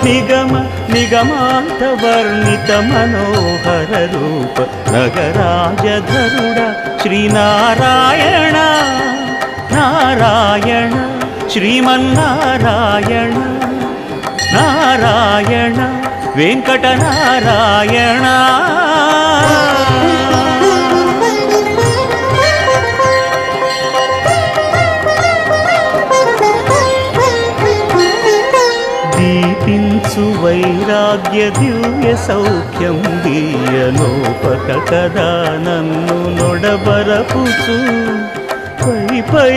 నిగమ నిగమాంత వర్ణిత మనోహర రూప నగరాజధరుడ శ్రీనారాయణ నారాయణ శ్రీమన్నారాయణ నారాయణ వెంకటనారాయణ దీపించు వైరాగ్య దివ్య సౌఖ్యం దీయనోపక కదా నన్ను నొడబరపుచు పై పై